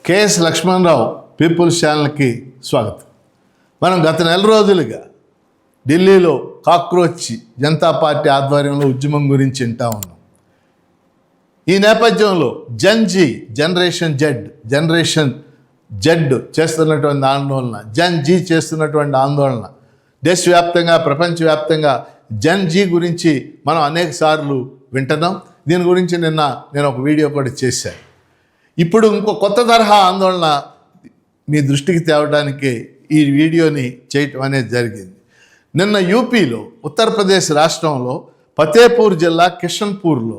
KS Lakshmanarao peoples ఛానల్కి స్వాగతం. మనం గత నెల రోజులుగా ఢిల్లీలో కాక్రోచ్ జనతా పార్టీ ఆధ్వర్యంలో ఉద్యమం గురించి వింటా ఉన్నాం. ఈ నేపథ్యంలో జనరేషన్ జెడ్ చేస్తున్నటువంటి ఆందోళన, జీ చేస్తున్నటువంటి ఆందోళన దేశవ్యాప్తంగా ప్రపంచవ్యాప్తంగా జీ గురించి మనం అనేక సార్లు వింటున్నాం. దీని గురించి నిన్న నేను ఒక వీడియో కూడా చేశాను. ఇప్పుడు ఇంకో కొత్త తరహా ఆందోళన మీ దృష్టికి తేవడానికి ఈ వీడియోని చేయటం అనేది జరిగింది. నిన్న యూపీలో ఉత్తరప్రదేశ్ రాష్ట్రంలో ఫతేపూర్ జిల్లా కిషన్పూర్లో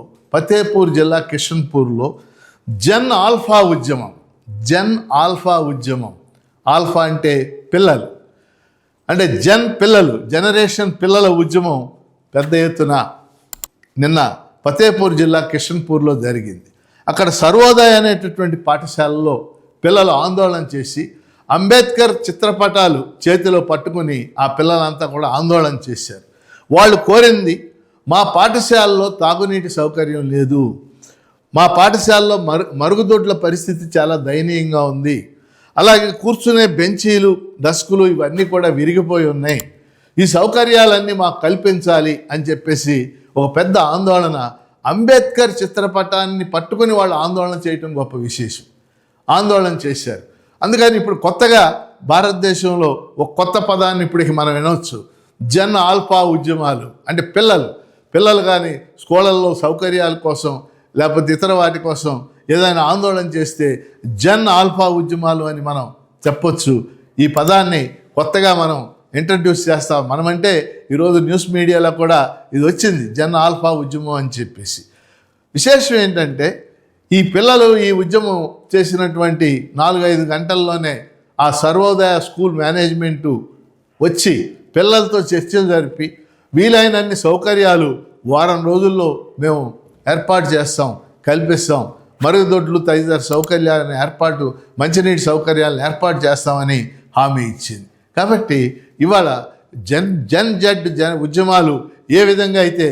జన్ ఆల్ఫా ఉద్యమం ఆల్ఫా అంటే పిల్లలు, అంటే జనరేషన్ పిల్లల ఉద్యమం పెద్ద ఎత్తున నిన్న ఫతేపూర్ జిల్లా కిషన్పూర్లో జరిగింది. అక్కడ సర్వోదయ అనేటటువంటి పాఠశాలలో పిల్లలు ఆందోళన చేసి అంబేద్కర్ చిత్రపటాలు చేతిలో పట్టుకుని ఆ పిల్లలంతా కూడా ఆందోళన చేశారు. వాళ్ళు కోరింది, మా పాఠశాలలో తాగునీటి సౌకర్యం లేదు, మా పాఠశాలలో మరుగుదొడ్ల పరిస్థితి చాలా దయనీయంగా ఉంది, అలాగే కూర్చునే బెంచీలు డస్కులు ఇవన్నీ కూడా విరిగిపోయి ఉన్నాయి, ఈ సౌకర్యాలన్నీ మాకు కల్పించాలి అని చెప్పేసి ఒక పెద్ద ఆందోళన. అంబేద్కర్ చిత్రపటాన్ని పట్టుకుని వాళ్ళు ఆందోళన చేయటం గొప్ప విశేషం. ఆందోళన చేశారు. అందుకని ఇప్పుడు కొత్తగా భారతదేశంలో ఒక కొత్త పదాన్ని ఇప్పటికి మనం వినవచ్చు, జన్ ఆల్ఫా ఉద్యమాలు. అంటే పిల్లలు కానీ స్కూళ్ళల్లో సౌకర్యాల కోసం లేకపోతే ఇతర వాటి కోసం ఏదైనా ఆందోళన చేస్తే జన్ ఆల్ఫా ఉద్యమాలు అని మనం చెప్పొచ్చు. ఈ పదాన్ని కొత్తగా మనం ఇంట్రడ్యూస్ చేస్తాం. మనమంటే ఈరోజు న్యూస్ మీడియాలో కూడా ఇది వచ్చింది, జన్ ఆల్ఫా ఉద్యమం అని చెప్పేసి. విశేషం ఏంటంటే ఈ పిల్లలు ఈ ఉద్యమం చేసినటువంటి 4-5 గంటల్లోనే ఆ సర్వోదయ స్కూల్ మేనేజ్మెంటు వచ్చి పిల్లలతో చర్చలు జరిపి వీలైనన్ని సౌకర్యాలు వారం రోజుల్లో మేము ఏర్పాటు చేస్తాం, కల్పిస్తాం, మరుగుదొడ్లు తదితర సౌకర్యాలను మంచినీటి సౌకర్యాలను ఏర్పాటు చేస్తామని హామీ ఇచ్చింది. కాబట్టి ఇవాళ ఉద్యమాలు ఏ విధంగా అయితే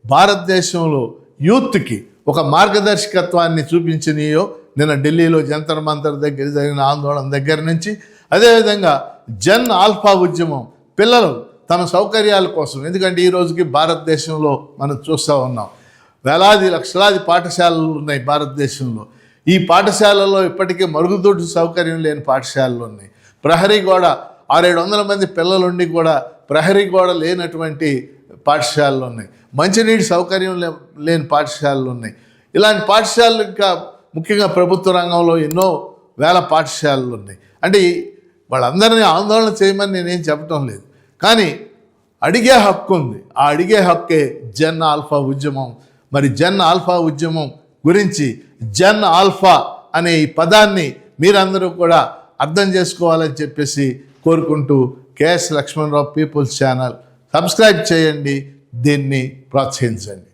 భారతదేశంలో యూత్కి ఒక మార్గదర్శకత్వాన్ని చూపించినాయో, నిన్న ఢిల్లీలో జంతర్ మంతర్ దగ్గర జరిగిన ఆందోళన దగ్గర నుంచి, అదేవిధంగా జన్ ఆల్ఫా ఉద్యమం పిల్లలు తమ సౌకర్యాల కోసం, ఎందుకంటే ఈ రోజుకి భారతదేశంలో మనం చూస్తూ ఉన్నాం వేలాది లక్షలాది పాఠశాలలు ఉన్నాయి భారతదేశంలో. ఈ పాఠశాలలో ఇప్పటికే మరుగుదొడ్డు సౌకర్యం లేని పాఠశాలలు ఉన్నాయి. ప్రహరీ గోడ 600-700 మంది పిల్లలుండి కూడా ప్రహరీ గోడ లేనటువంటి పాఠశాలలు ఉన్నాయి. మంచినీటి సౌకర్యం లేని పాఠశాలలు ఉన్నాయి. ఇలాంటి పాఠశాలలు ఇంకా ముఖ్యంగా ప్రభుత్వ రంగంలో ఎన్నో వేల పాఠశాలలు ఉన్నాయి. అంటే వాళ్ళందరినీ ఆందోళన చేయమని నేనేం చెప్పటం లేదు, కానీ అడిగే హక్కు ఉంది. ఆ అడిగే హక్కే జన్ ఆల్ఫా ఉద్యమం. మరి జన్ ఆల్ఫా ఉద్యమం గురించి జన్ ఆల్ఫా అనే ఈ పదాన్ని మీరందరూ కూడా అర్థం చేసుకోవాలని చెప్పేసి కోరుకుంటూ KS Lakshmanarao people's channel subscribe చేయండి, దీన్ని ప్రోత్సహించండి.